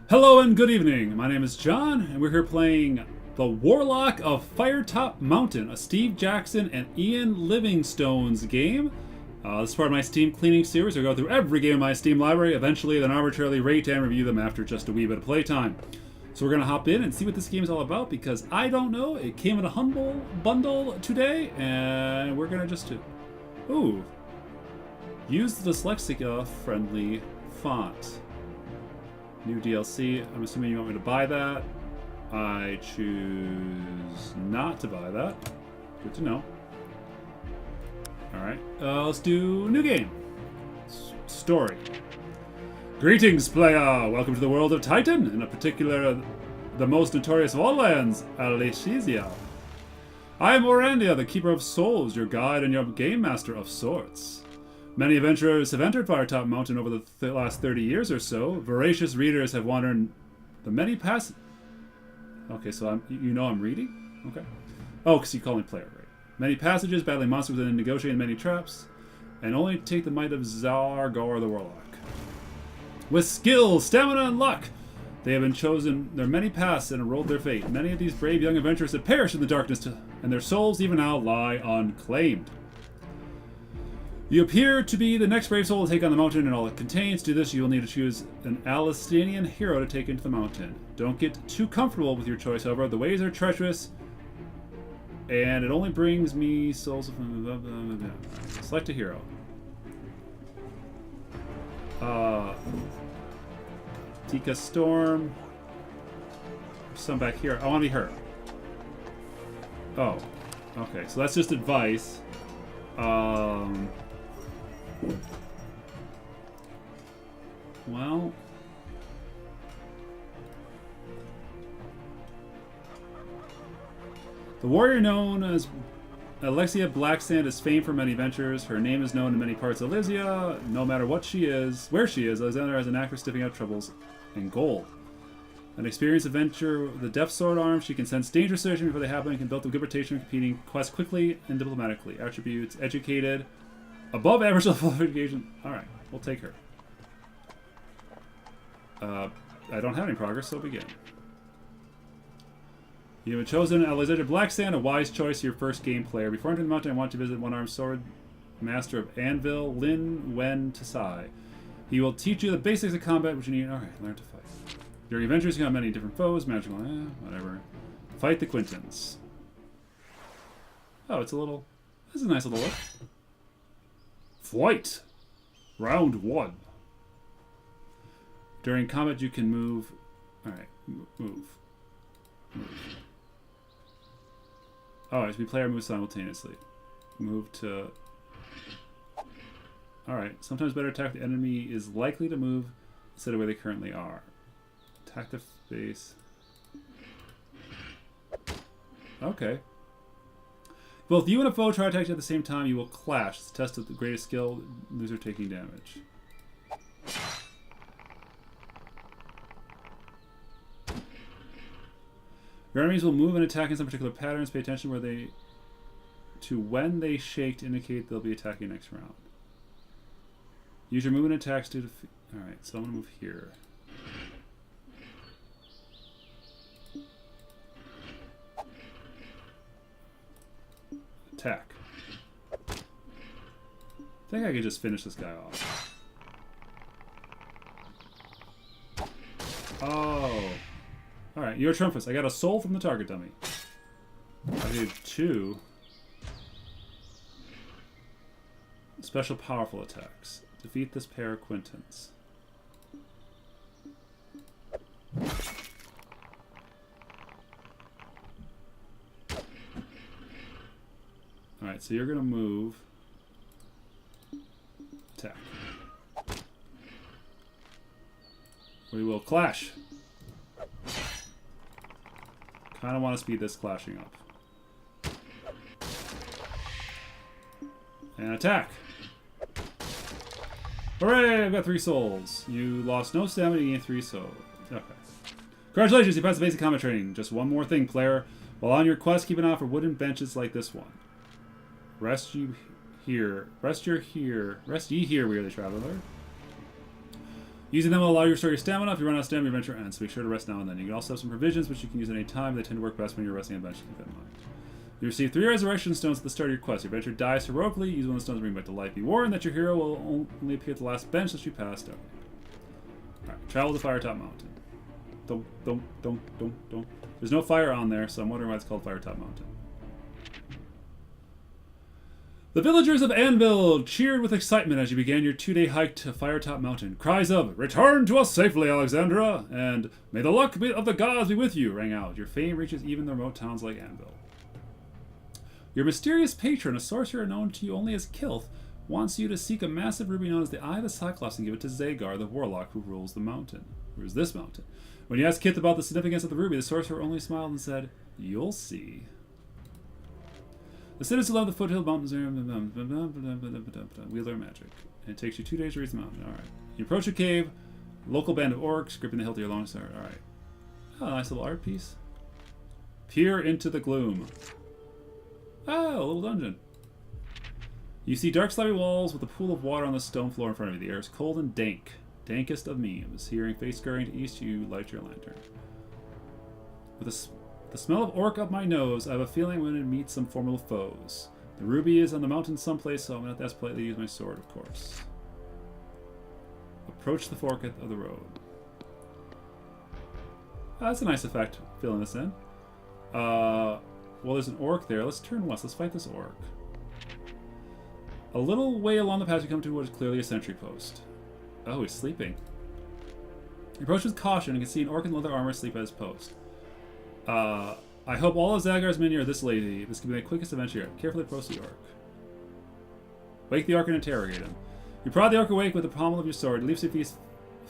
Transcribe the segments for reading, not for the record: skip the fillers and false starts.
Hello and good evening. My name is John, and we're here playing the Warlock of Firetop Mountain, a Steve Jackson and Ian Livingstone's game. This is part of my Steam cleaning series. I go through every game in my Steam library, eventually then arbitrarily rate and review them after just a wee bit of playtime. So we're going to hop in and see what this game is all about, because I don't know. It came in a humble bundle today, and we're going to just do... Ooh. Use the dyslexia-friendly font. New DLC. I'm assuming you want me to buy that. I choose not to buy that. Good to know. Alright, let's do new game. Story. Greetings, player! Welcome to the world of Titan, in particular the most notorious of all lands, Alethesia. I am Orandia, the Keeper of Souls, your guide and your game master of sorts. Many adventurers have entered Firetop Mountain over the last 30 years or so. Voracious readers have wandered the many past... Okay, so you know I'm reading? Okay. Oh, because you call me player, right? Many passages, battling monsters and negotiating many traps, and only take the might of Zargor the Warlock. With skill, stamina, and luck, they have been chosen their many paths and enrolled their fate. Many of these brave young adventurers have perished in the darkness, and their souls even now lie unclaimed. You appear to be the next brave soul to take on the mountain and all it contains. To do this, you will need to choose an Alistanian hero to take into the mountain. Don't get too comfortable with your choice, however. The ways are treacherous, and it only brings me souls. Select a hero. Tika Storm. There's some back here. I want to be her. Oh, okay. So that's just advice. Well, the warrior known as Alexia Blacksand is famed for many ventures. Her name is known in many parts of Elysia. No matter what she is, where she is, Alexander has an knack for sniffing out troubles and gold. An experienced adventurer with a deft sword arm, she can sense dangerous situations before they happen and can build a good reputation completing quests quickly and diplomatically. Attributes: educated, above average level of education. Alright, we'll take her. I don't have any progress, so begin. You have chosen Alexander Blacksand, a wise choice, your first game player. Before entering the mountain, I want to visit one-armed sword master of Anvil, Lin Wen Tasai. He will teach you the basics of combat, which you need. Alright, learn to fight. During adventures, you have many different foes, magical, whatever. Fight the Quintans. Oh, it's a little... This is a nice little look. Flight! Round 1. During combat, you can move... Alright, move. Oh, as we player moves simultaneously. Move to... Alright, sometimes better attack the enemy is likely to move instead of where they currently are. Attack the face. Okay. Both you and a foe try to attack you at the same time, you will clash. It's a test of the greatest skill, loser taking damage. Your enemies will move and attack in some particular patterns. Pay attention to when they shake to indicate they'll be attacking next round. Use your movement attacks to defeat. Alright, so I'm going to move here. Attack. I think I could just finish this guy off. Oh. Alright, you're a Trumpus. I got a soul from the target dummy. I did 2 special powerful attacks. Defeat this pair of Quintans. Alright, so you're going to move. Attack. We will clash. Kind of want to speed this clashing up. And attack. Hooray! I've got 3 souls. You lost no stamina, you gained 3 souls. Okay. Congratulations, you passed the basic combat training. Just one more thing, player. While on your quest, keep an eye out for wooden benches like this one. Rest ye here, weary traveler. Using them will allow you to restore your stamina. If you run out of stamina, your adventure ends, so be sure to rest now and then. You can also have some provisions, which you can use at any time. They tend to work best when you're resting on the bench. Keep that in mind. You receive 3 resurrection stones at the start of your quest. Your adventure dies heroically. Use one of the stones to bring back to life. Be warned that your hero will only appear at the last bench that you passed out. Alright, travel to Firetop Mountain. Don't. There's no fire on there, so I'm wondering why it's called Firetop Mountain. The villagers of Anvil cheered with excitement as you began your 2-day hike to Firetop Mountain. Cries of, "Return to us safely, Alexandra!" and "May the luck of the gods be with you!" rang out. Your fame reaches even the remote towns like Anvil. Your mysterious patron, a sorcerer known to you only as Kilth, wants you to seek a massive ruby known as the Eye of the Cyclops and give it to Zagar, the warlock who rules the mountain. Rules this mountain. When you asked Kith about the significance of the ruby, the sorcerer only smiled and said, "You'll see." The citizens love the foothill mountains. Wield their magic. And it takes you 2 days to reach the mountain. Alright. You approach a cave. Local band of orcs gripping the hilt to your long sword. Alright. Oh, nice little art piece. Peer into the gloom. Oh, a little dungeon. You see dark slimy walls with a pool of water on the stone floor in front of you. The air is cold and dank. Dankest of memes. Hearing face scurrying to east, you light your lantern. With the smell of orc up my nose, I have a feeling I'm going to meet some formidable foes. The ruby is on the mountain someplace, so I'm going to have to politely use my sword, of course. Approach the fork of the road. That's a nice effect, filling this in. Well, there's an orc there. Let's turn west. Let's fight this orc. A little way along the path, you come to what is clearly a sentry post. Oh, he's sleeping. You approach with caution and can see an orc in leather armor asleep at his post. I hope all of Zagar's men are this lady. This can be the quickest adventure yet. Carefully approach the orc. Wake the orc and interrogate him. You prod the orc awake with the pommel of your sword. He leaps to his feet,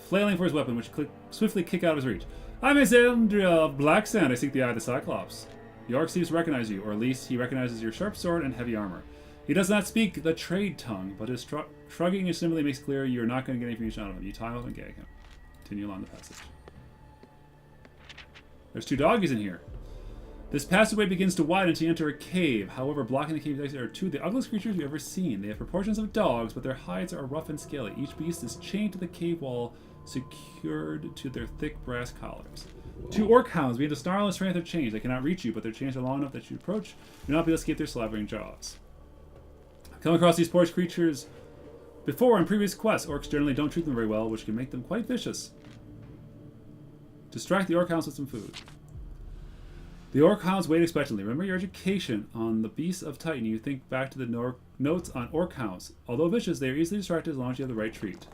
flailing for his weapon, which you swiftly kick out of his reach. "I'm Alexandria of Black Sand. I seek the Eye of the Cyclops." The orc seems to recognize you, or at least he recognizes your sharp sword and heavy armor. He does not speak the trade tongue, but his shrugging and simply makes clear you are not going to get any information out of him. You tie him up and gag him. Continue along the passage. There's 2 doggies in here. This passageway begins to widen until you enter a cave. However, blocking the cave's exit are 2 of the ugliest creatures you've ever seen. They have proportions of dogs, but their hides are rough and scaly. Each beast is chained to the cave wall, secured to their thick brass collars. 2 orc hounds begin to snarl and strain their chains. They cannot reach you, but their chains are long enough that you approach. Do not be able to escape their slavering jaws. Come across these porch creatures before in previous quests. Orcs generally don't treat them very well, which can make them quite vicious. Distract the orc hounds with some food. The orc hounds wait expectantly. Remember your education on the beasts of Titan. You think back to the notes on orc hounds. Although vicious, they are easily distracted as long as you have the right treat.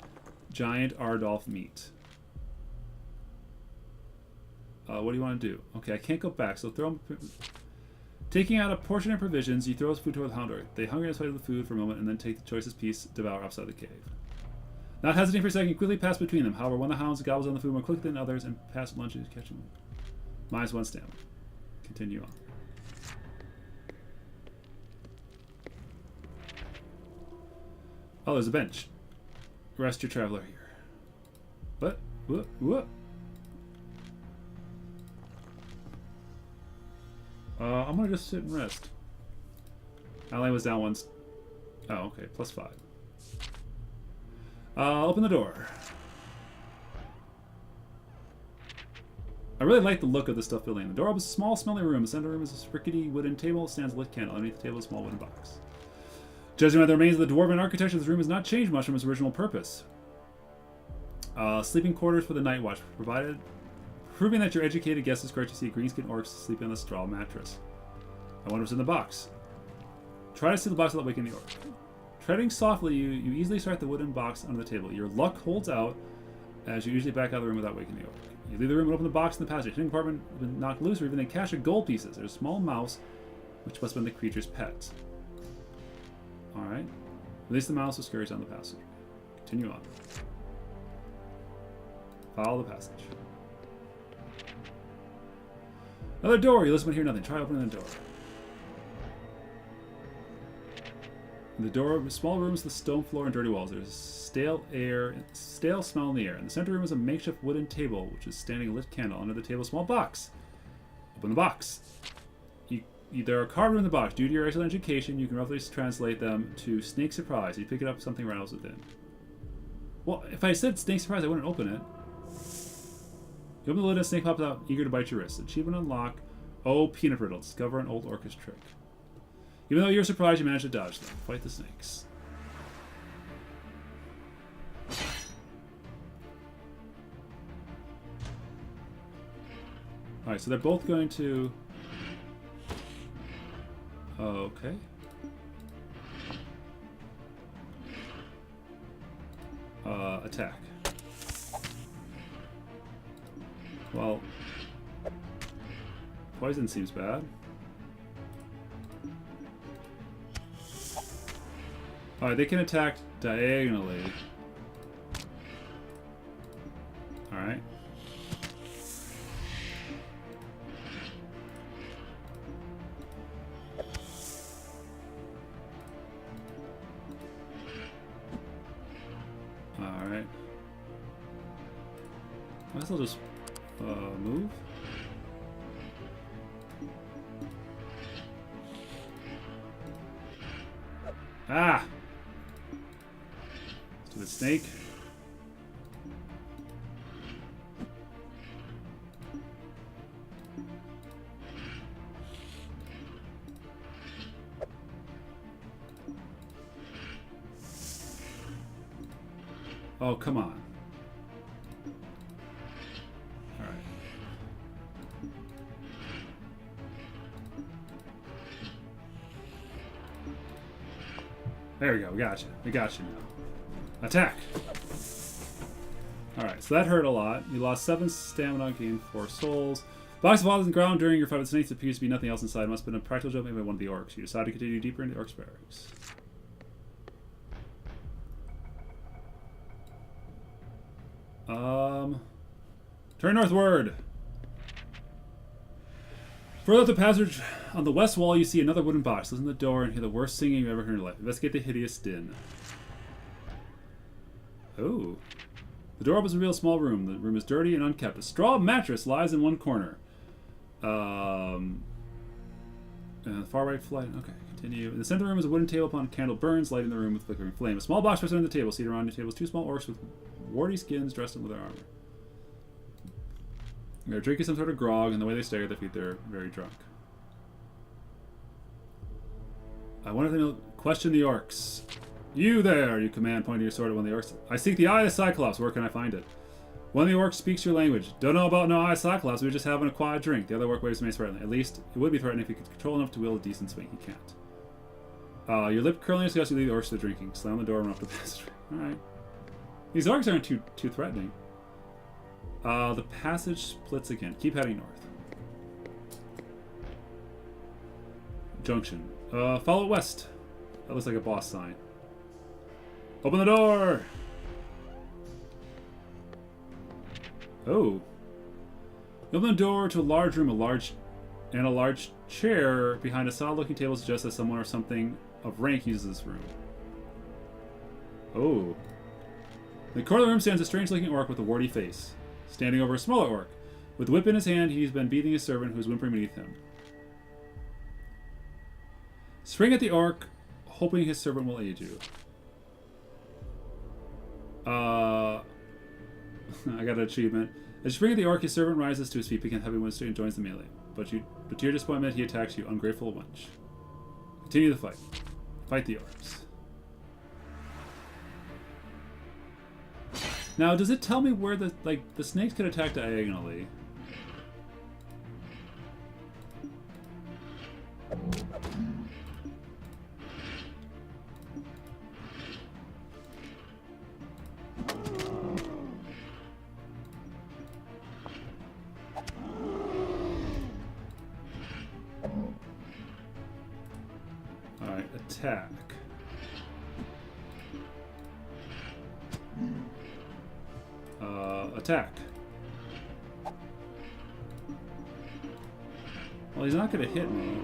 Giant Ardolph meat. What do you want to do? Okay, I can't go back, so throw them. Taking out a portion of provisions, you throw his food toward the hound. They hunger and fight the food for a moment, and then take the choicest piece, devour outside the cave. Not hesitating for a second, you quickly pass between them. However, one of the hounds gobbles on the food more quickly than others, and past lunches catch him. -1 stamina. Continue on. Oh, there's a bench. Rest your traveler here. What? What? I'm gonna just sit and rest. Ally was down once. Oh, okay. +5. Open the door. I really like the look of the stuff building. The door opens a small, smelly room. The center room is a rickety wooden table. Stands a lit candle. Underneath the table is a small wooden box. Judging by the remains of the dwarven architecture, this room has not changed much from its original purpose. Sleeping quarters for the night watch provided. Proving that your educated guess is correct, you see green-skinned orcs sleeping on a straw mattress. I wonder what's in the box. Try to steal the box without waking the orc. Treading softly, you easily start the wooden box under the table. Your luck holds out as you usually back out of the room without waking the orc. You leave the room and open the box in the passage. Hidden compartment has been knocked loose, or even a cache of gold pieces. There's a small mouse, which must have been the creature's pet. Alright. Release the mouse, which scurries down the passage. Continue on. Follow the passage. Another door. You listen but hear nothing. Try opening the door. In the door of small rooms with stone floor and dirty walls. There's stale smell in the air. In the center room is a makeshift wooden table, which is standing a lit candle. Under the table, a small box. Open the box. There are carved in the box. Due to your excellent education, you can roughly translate them to snake surprise. You pick it up, something rattles within. Well, if I said snake surprise, I wouldn't open it. You open the lid, a snake pops out, eager to bite your wrist. Achievement unlock. Oh, peanut brittle. Discover an old orcish trick. Even though you're surprised, you manage to dodge them. Fight the snakes. Alright, so they're both going to... Okay. Attack. Well, poison seems bad. Alright, they can attack diagonally. Alright. Alright. I guess I'll just move. Ah! Stupid snake. Oh, come on. Alright. There we go, we got you. We got you now. Attack! Alright, so that hurt a lot. You lost 7 stamina, gained 4 souls. Box falls on the ground during your fight with snakes. Appears to be nothing else inside. It must have been a practical joke made by one of the orcs. You decide to continue deeper into Orcs Barracks. Turn northward. Further up the passage, on the west wall, you see another wooden box. Listen to the door and hear the worst singing you've ever heard in your life. Investigate the hideous din. Oh. The door opens a real small room. The room is dirty and unkept. A straw mattress lies in one corner. The far right flight. Okay, continue. In the center of the room is a wooden table upon a candle burns, lighting the room with flickering flame. A small box rests under the table. Seated around the table is 2 small orcs with warty skins dressed in leather armor. They're drinking some sort of grog, and the way they stare at their feet, they're very drunk. I wonder if they'll question the orcs. You there, you command, pointing your sword at one of the orcs. I seek the eye of the Cyclops. Where can I find it? One of the orcs speaks your language. Don't know about no eye Cyclops. We were just having a quiet drink. The other orc waves mace threatening. At least it would be threatening if he could control enough to wield a decent swing. He can't. Your lip curling disgust, you lead the orcs to the drinking. Slam the door and run off the passage. Alright. These orcs aren't too threatening. The passage splits again. Keep heading north. Junction. Follow west. That looks like a boss sign. Open the door! Oh. You open the door to a large room, a large chair behind a solid-looking table suggests that someone or something of rank uses this room. Oh. In the corner of the room stands a strange-looking orc with a warty face, standing over a smaller orc. With a whip in his hand, he's been beating his servant, who is whimpering beneath him. Spring at the orc, hoping his servant will aid you. I got an achievement. As you spring at the orc, his servant rises to his feet, picking heavy wounds and joins the melee. But to your disappointment, he attacks you, ungrateful wench. Continue the fight. Fight the orcs. Now, does it tell me where the snakes can attack diagonally? Alright, attack. Attack. Well, he's not going to hit me.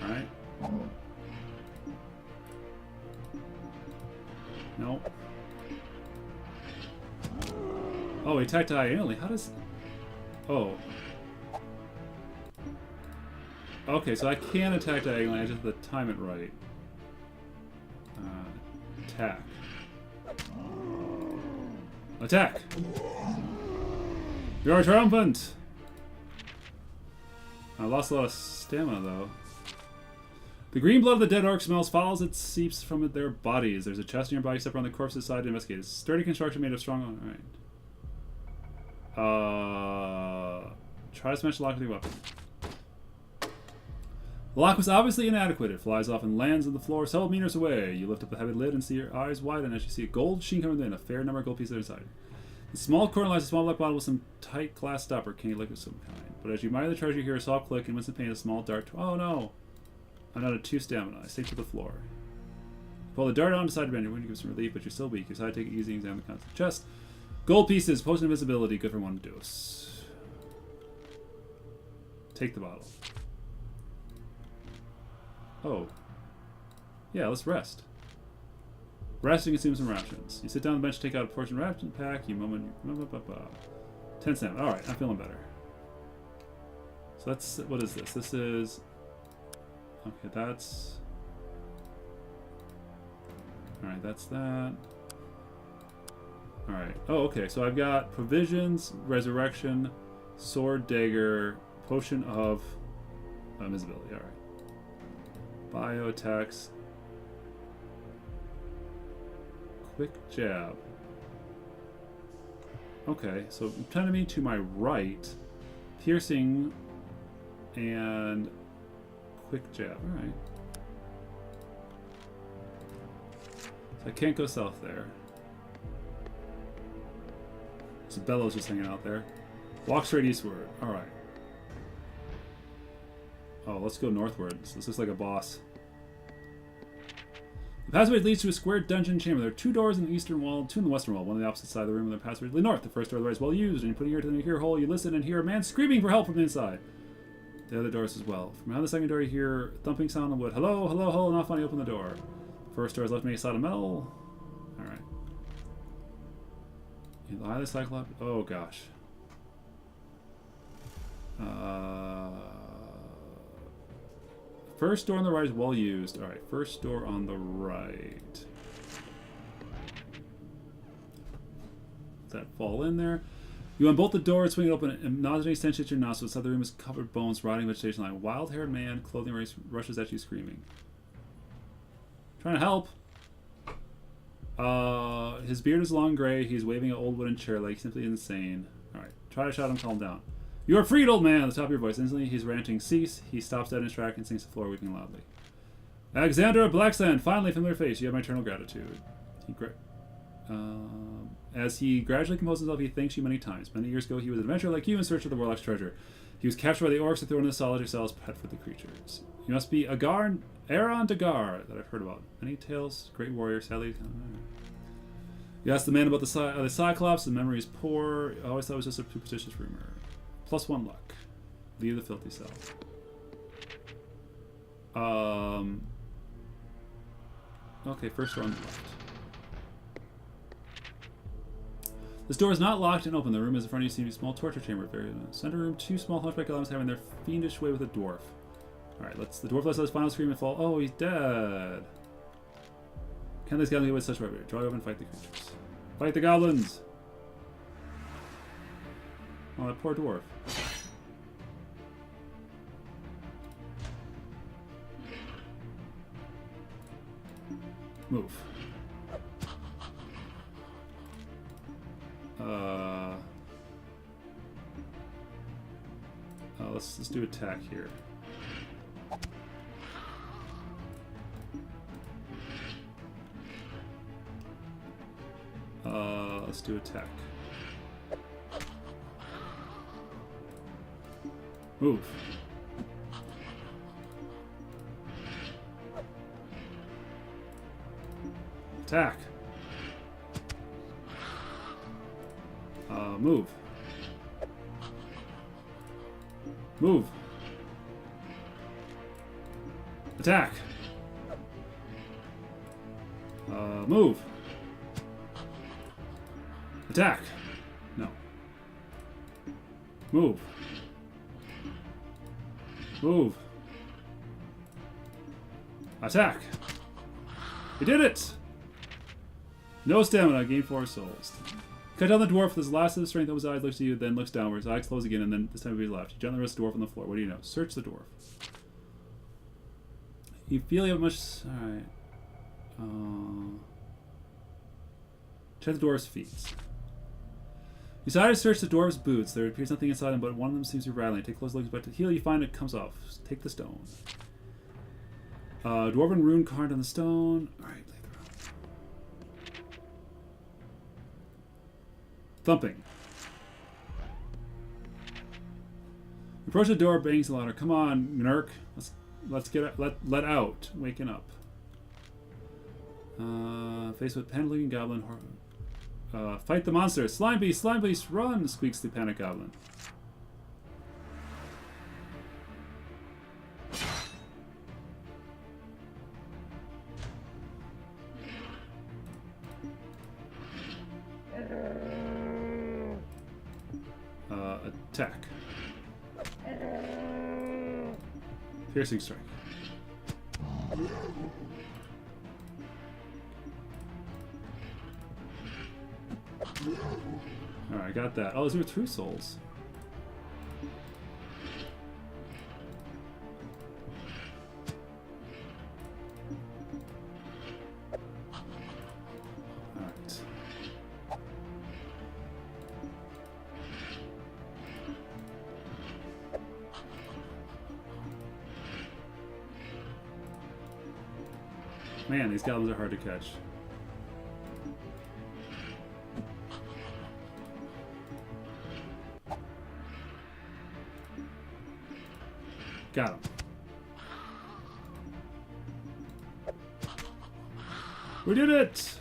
Alright. Nope. Oh, he attacked diagonally. How does... Oh. Okay, so I can attack diagonally. I just have to time it right. Attack. Attack! You are triumphant! I lost a lot of stamina, though. The green blood of the dead orc smells foul as it seeps from their bodies. There's a chest nearby. Step around the corpse's side to investigate. It's sturdy construction made of strong... Alright. Try to smash the lock with your weapon. The lock was obviously inadequate. It flies off and lands on the floor several meters away. You lift up the heavy lid and see your eyes widen as you see a gold sheen coming in. A fair number of gold pieces inside. In the small corner lies a small black bottle with some tight glass stopper. Can you liquid of some kind? But as you mine the treasure, you hear a soft click and once it paint a small dart. Oh no! I'm out of 2 stamina. I sink to the floor. Pull the dart on the side of bend. Your wound gives some relief, but you're still weak. You decide to take it easy and examine the contents of the chest. Gold pieces, potion invisibility, good for 1 dose. Take the bottle. Oh. Yeah, let's rest. Rest and consume some rations. You sit down on the bench, take out a portion ration pack, you moment... 10 stamina. Alright, I'm feeling better. So that's... What is this? This is... Okay, that's... Alright, that's that. Alright. Oh, okay. So I've got provisions, resurrection, sword, dagger, potion of invisibility. Alright. Bio attacks. Quick jab. Okay, so enemy to my right. Piercing and quick jab. Alright. So I can't go south there. So Bellow's just hanging out there. Walk straight eastward. Alright. Oh, let's go northward. This looks like a boss. The passageway leads to a square dungeon chamber. There are 2 doors in the eastern wall, 2 in the western wall. One on the opposite side of the room, and the passageway leads north. The first door on the right is well used, and you put your ear to the ear hole, you listen and hear a man screaming for help from the inside. The other doors as well. From behind the second door, you hear a thumping sound on wood. Hello, hello, hello, and off on you open the door. First door is left made side of metal. Alright. You lie the cyclops. Oh gosh. First door on the right is well used. Alright, first door on the right. Does that fall in there? You unbolt the door, swing it open, and nausea stench hits your nostrils. Inside the room is covered with bones, rotting vegetation line. Wild-haired man, clothing race, rushes at you screaming. Trying to help. His beard is long gray. He's waving an old wooden chair like simply insane. Alright, try to shout him, calm down. You are freed, old man! At the top of your voice. Instantly, he's ranting, cease. He stops dead in his track and sinks to the floor, weeping loudly. Alexander of Blacksand, finally, familiar face. You have my eternal gratitude. As he gradually composes himself, he thanks you many times. Many years ago, he was an adventurer like you in search of the Warlock's treasure. He was captured by the orcs and thrown into solitary cells, pet for the creatures. You must be Aaron Dagar, that I've heard about. Many tales, great warrior, sadly. You asked the man about the Cyclops, the memory is poor. I always thought it was just a superstitious rumor. +1 luck. Leave the filthy cell. Okay, first door on the left. This door is not locked and open. The room is in front of you. See a small torture chamber. Very center room. 2 small hunchback elements having their fiendish way with a dwarf. Alright, the dwarf lets out his final scream and fall. Oh, he's dead. Can this goblin get with such weapon? Draw over and fight the creatures. Fight the goblins! Oh, that poor dwarf. Move. Let's do attack here. Let's do attack. Move. Attack. Move. Move. Attack. Move. Attack. No. Move. Move. Attack. He did it! No stamina. Gain 4 souls. Cut down the dwarf with his last of the strength of his eyes, looks at you, then looks downwards. Eyes close again, and then this time he left. You gently rest the dwarf on the floor. What do you know? Search the dwarf. You feel you have much... Alright. Check the dwarf's feet. You decide to search the dwarf's boots. There appears nothing inside them, but one of them seems to be rattling. Take a close look, but to heal, you find it comes off. Take the stone. Dwarven rune carved on the stone. Alright, play the rune. Thumping. Approach the door, bangs louder. Come on, Gnurk. Let's get let out. Waking up. Faced with panic-looking goblin. Fight the monster. Slime beast, run! Squeaks the panic goblin. Attack. Piercing strike. Alright, got that. Oh, those are 2 souls. Alright. Man, these goblins are hard to catch. Got him. We did it!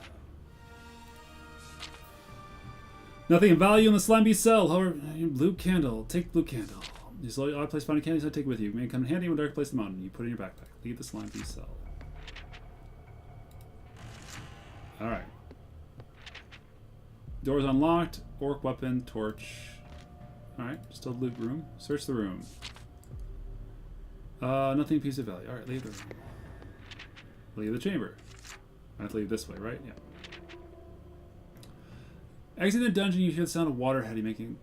Nothing of value in the slime beast cell. However, blue candle. Take blue candle. You slowly odd place finding candies I take with you. May come in handy in a dark place in the mountain. You put it in your backpack. Leave the slime beast cell. Alright. Doors unlocked. Orc weapon. Torch. Alright. Still loot room. Search the room. Nothing piece of value. Alright, leave the room. Leave the chamber. I have to leave this way, right? Yeah. Exiting the dungeon, you hear the sound of water heading, making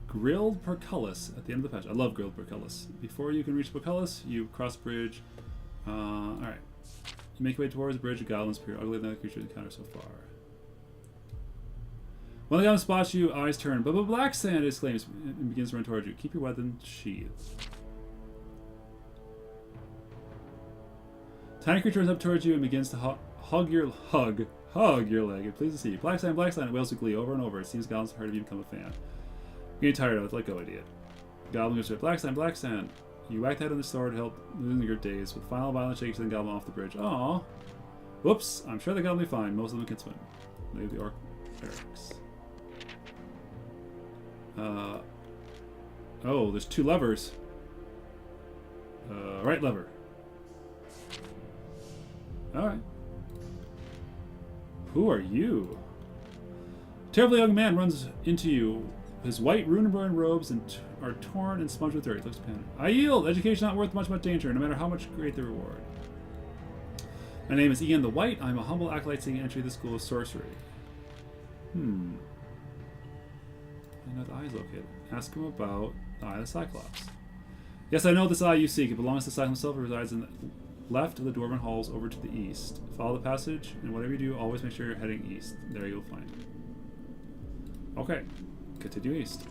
grilled portcullis at the end of the passage. I love grilled portcullis. Before you can reach portcullis, you cross the bridge. Alright. You make your way towards the bridge. Of goblins appear, uglier than the creature encountered so far. When the goblin spots you, eyes turn. But black sand exclaims and begins to run towards you. Keep your weapon sheathed. Tiny creature runs up towards you and begins to hug your leg. It pleases to see you. Black sand, it wails with glee over and over. It seems goblins have heard of you become a fan. You're getting tired of it. Let go, idiot. Goblin goes to it. Black sand. You whack that on the sword to help losing your days. With final violent shakes, then goblin off the bridge. Aww. Whoops. I'm sure the goblin will be fine. Most of them can swim. Leave the orc barracks. Oh, there's 2 levers. Right lever. Alright. Who are you? A terrible young man runs into you. His white rune-burned robes are torn and smudged with dirt. He looks panicked. I yield! Education not worth much danger, no matter how much great the reward. My name is Ian the White. I'm a humble acolyte seeking entry to the School of Sorcery. I know the eye is located. Ask him about the Eye of the Cyclops. Yes, I know this eye you seek. It belongs to Cyclops himself. It resides in the left of the Dwarven Halls over to the east. Follow the passage, and whatever you do, always make sure you're heading east. There you'll find it. Okay. Continue east.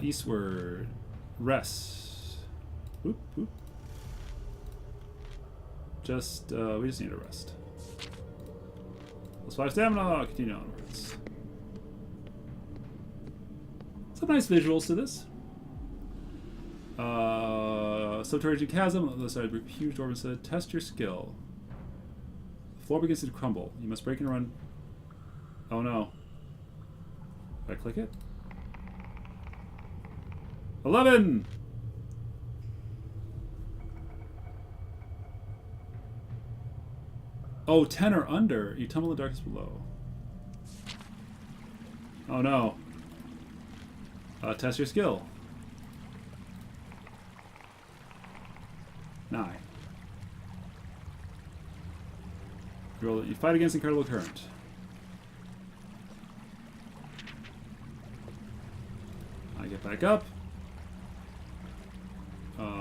Eastward. Rest. Oop, oop. We just need a rest. +5 stamina. Continue onwards. Some nice visuals to this. Subterranean chasm. On the other side of a huge door said, test your skill. The floor begins to crumble. You must break and run. Oh no. Did I click it? 11! Oh, 10 or under. You tumble in the darkness below. Oh no. Test your skill. 9. You fight against Incredible Current. I get back up.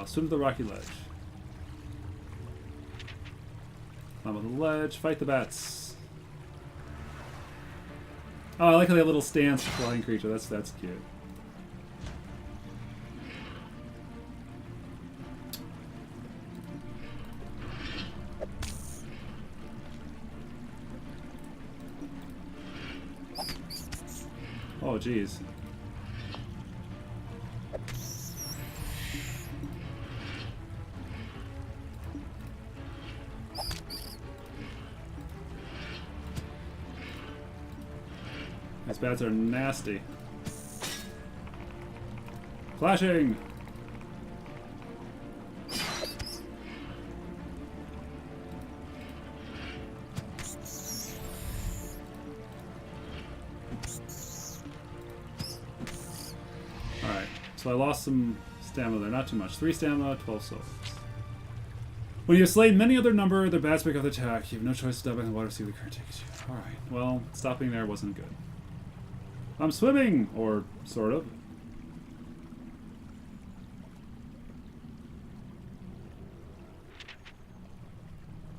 Swim to the rocky ledge. Climb on the ledge. Fight the bats. Oh, I like how they have a little stance flying creature. That's cute. Oh, jeez. These bats are nasty. Flashing! Alright, so I lost some stamina there, not too much. 3 stamina, 12 souls. When you have slain many other number, their bats break off the attack. You have no choice to stop in the water to see where the current takes you. Alright, well, stopping there wasn't good. I'm swimming! Or, sort of.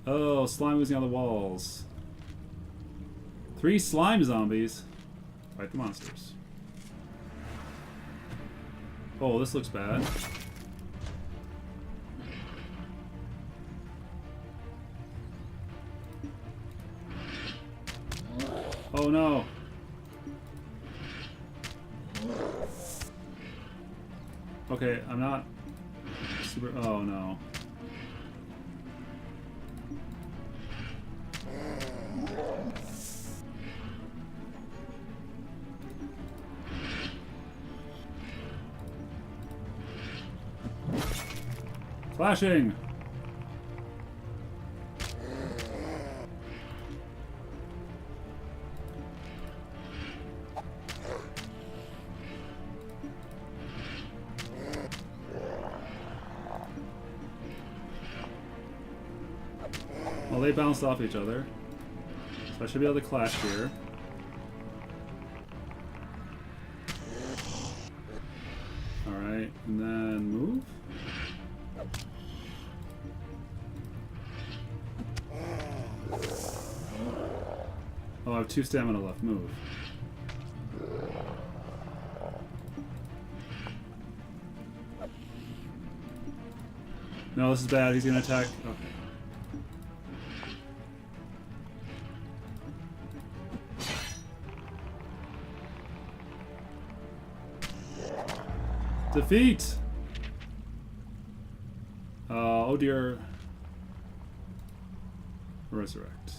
Oh, slime oozing on the walls. 3 slime zombies. Fight the monsters. Oh, this looks bad. Oh no! Okay, I'm not super. Oh no. Flashing! Well, they bounced off each other. So I should be able to clash here. Alright, and then move. Oh, I have 2 stamina left. Move. No, this is bad. He's gonna attack. Okay. Defeat! Oh dear. Resurrect.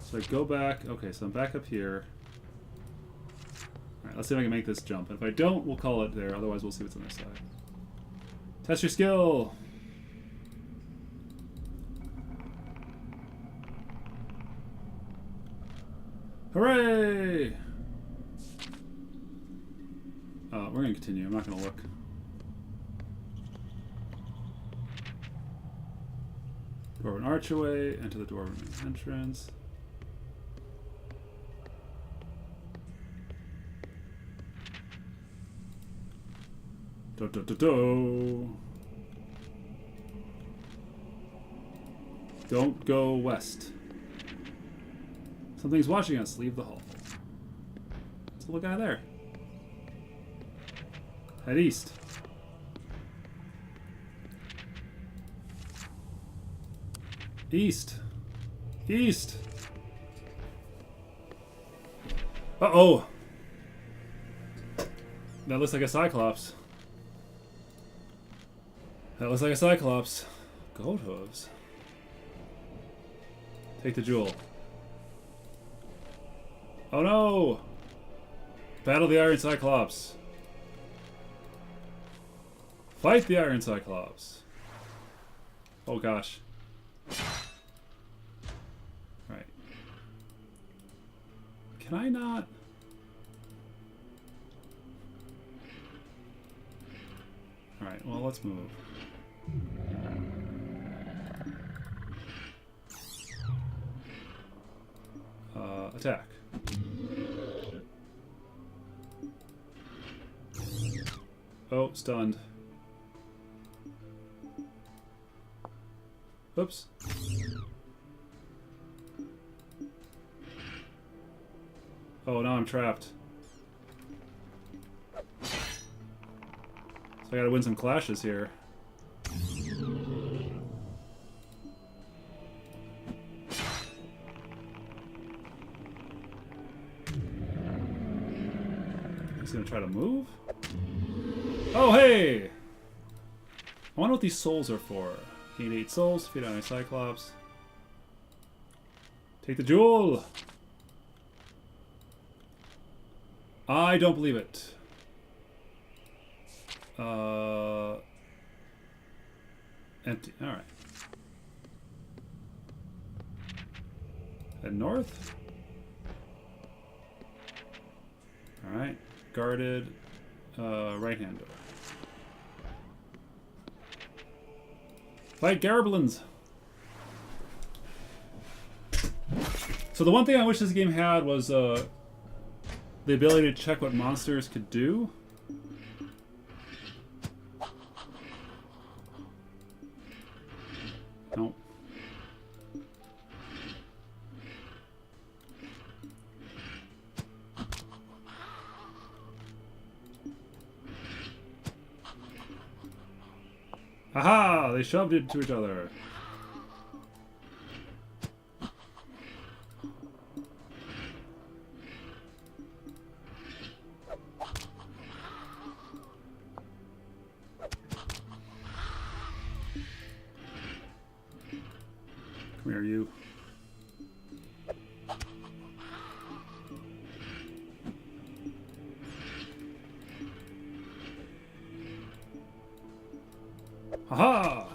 So I go back. Okay, so I'm back up here. Alright, let's see if I can make this jump. If I don't, we'll call it there. Otherwise, we'll see what's on this side. Test your skill! Hooray! We're gonna continue. I'm not gonna look. Dwarven archway, enter the dwarven entrance. Do. Don't go west. Something's watching us. Leave the hall. There's a little guy there. Head east. East. East. Uh-oh. That looks like a Cyclops. That looks like a Cyclops. Goat hooves. Take the jewel. Oh no! Battle the Iron Cyclops. Fight the Iron Cyclops. Oh gosh. Right. Can I not? Alright, well let's move. attack. Oh, stunned. Oops. Oh, now I'm trapped. So I gotta win some clashes here. He's gonna try to move? Oh, hey! I wonder what these souls are for. Gain 8 souls, defeat a Cyclops. Take the jewel! I don't believe it. Empty. Alright. Head north. Alright. Guarded. Right hand door. Fight Garablins! So the one thing I wish this game had was the ability to check what monsters could do. Nope. Aha! They shoved it into each other. Come here, you. Haha!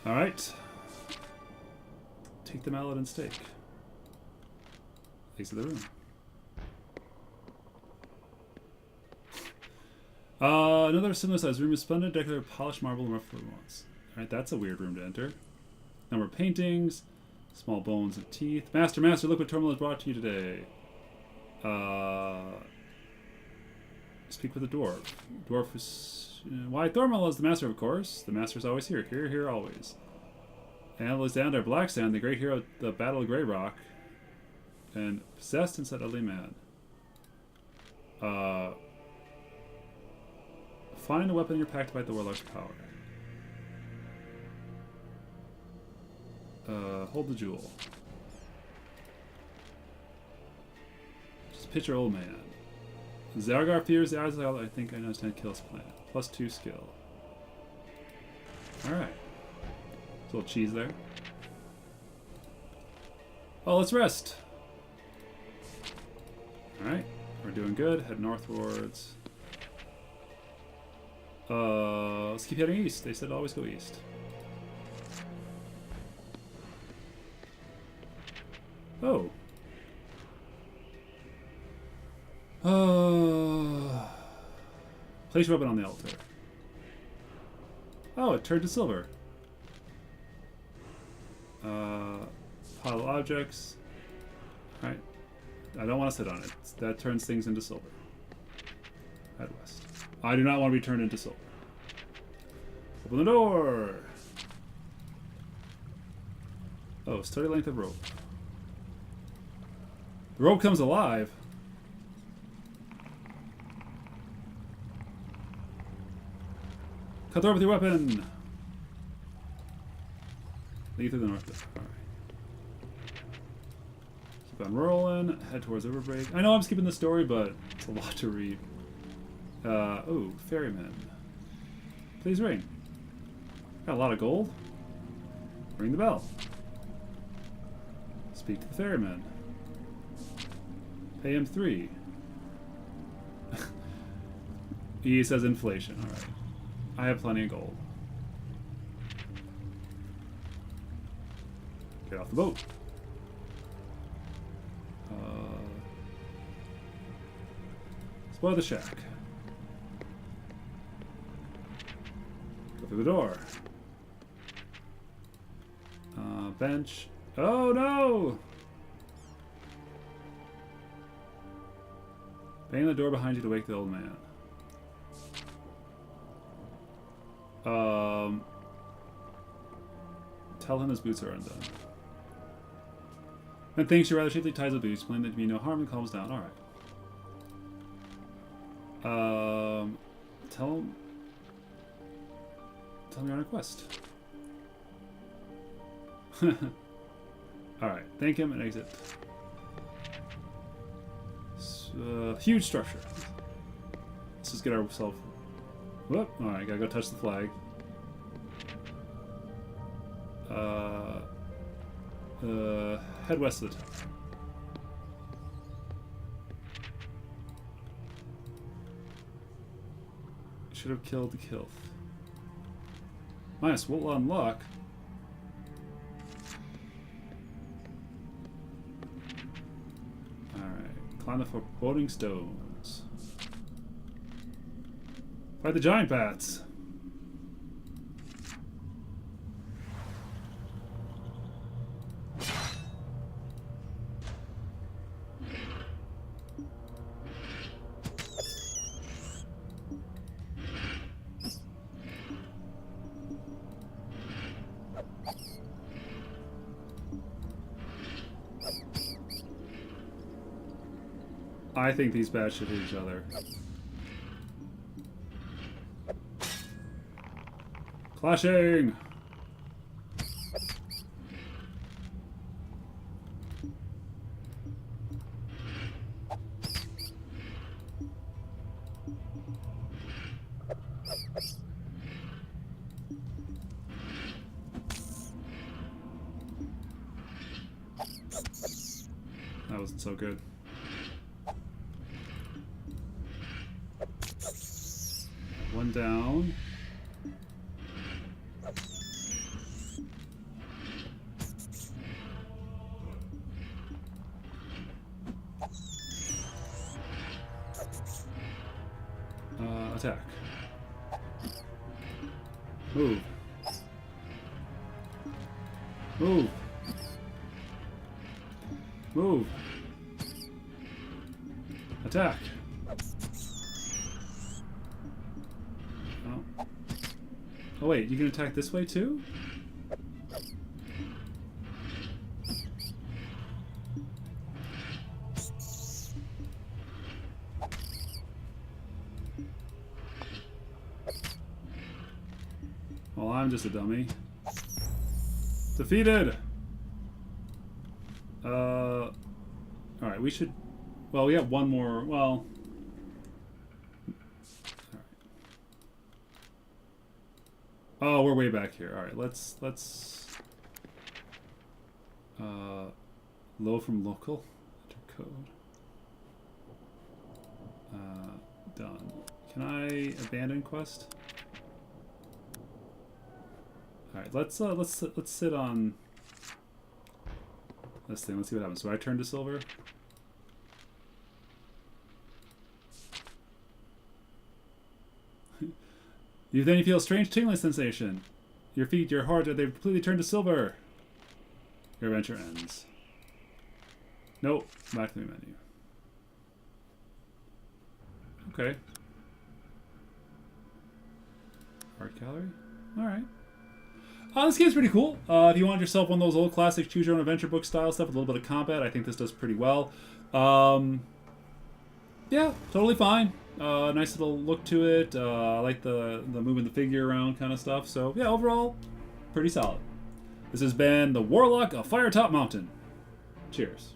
Alright. Take the mallet and stake. Exit the room. Another similar size room is splendid, decorated with polished marble and rough walls. Alright, that's a weird room to enter. Number of paintings, small bones and teeth. Master, look what Tormal has brought to you today. Speak with the dwarf. Dwarf is... why, Thormal is the master, of course. The master's always here. Here, always. And Alexander Blacksand, the great hero of the Battle of Grey Rock. And possessed and set utterly mad. Find a weapon in your pack to fight the Warlock's power. Hold the jewel. Just picture old man. Zargar fears the eyes of the I think I understand Kill's plan. +2 skill. Alright. A little cheese there. Oh, let's rest. Alright. We're doing good. Head northwards. Let's keep heading east. They said always go east. Oh. Place your weapon on the altar. Oh, it turned to silver. Pile of objects. Alright. I don't want to sit on it. That turns things into silver. Head west. I do not want to be turned into silver. Open the door! Oh, steady length of rope. The rope comes alive. Cut the rope with your weapon! Lead through the north door. Alright. Keep on rolling. Head towards the river break. I know I'm skipping the story, but it's a lot to read. Oh, ferryman. Please ring. Got a lot of gold. Ring the bell. Speak to the ferryman. Pay him 3. He says inflation. Alright. I have plenty of gold. Get off the boat. Explore the shack. Go through the door. bench. Oh no! Bang the door behind you to wake the old man. Tell him his boots are undone. Then thinks you rather cheaply ties the boots, plain that to be no harm and calms down. Alright. Tell him you're on a quest. Alright, thank him and exit. Huge structure. Let's just get ourselves. Whoop! Alright, gotta go touch the flag. Head west of the town. Should have killed the Kilth. Nice, we'll unlock. Alright, climb the foreboding stones. Fight the giant bats. I think these bats should hit each other. Clashing! That wasn't so good. One down. Attack. Move. Move. Move. Attack. Oh. Oh wait, you can attack this way too? Well, I'm just a dummy. Defeated! Alright, we should... Well, we have one more... Well... Alright. Oh, we're way back here. Alright, let's... Low from local. Enter code. Done. Can I abandon quest? Alright, let's sit on this thing. Let's see what happens. Do I turn to silver? Then you feel a strange tingling sensation. Your feet, your heart, they've completely turned to silver. Your adventure ends. Nope. Back to the menu. Okay. Art gallery? Alright. This game's pretty cool. If you want yourself one of those old classic choose your own adventure book style stuff with a little bit of combat, I think this does pretty well. Yeah, totally fine. Nice little look to it. I like the moving the figure around kind of stuff. So yeah, overall, pretty solid. This has been the Warlock of Firetop Mountain. Cheers.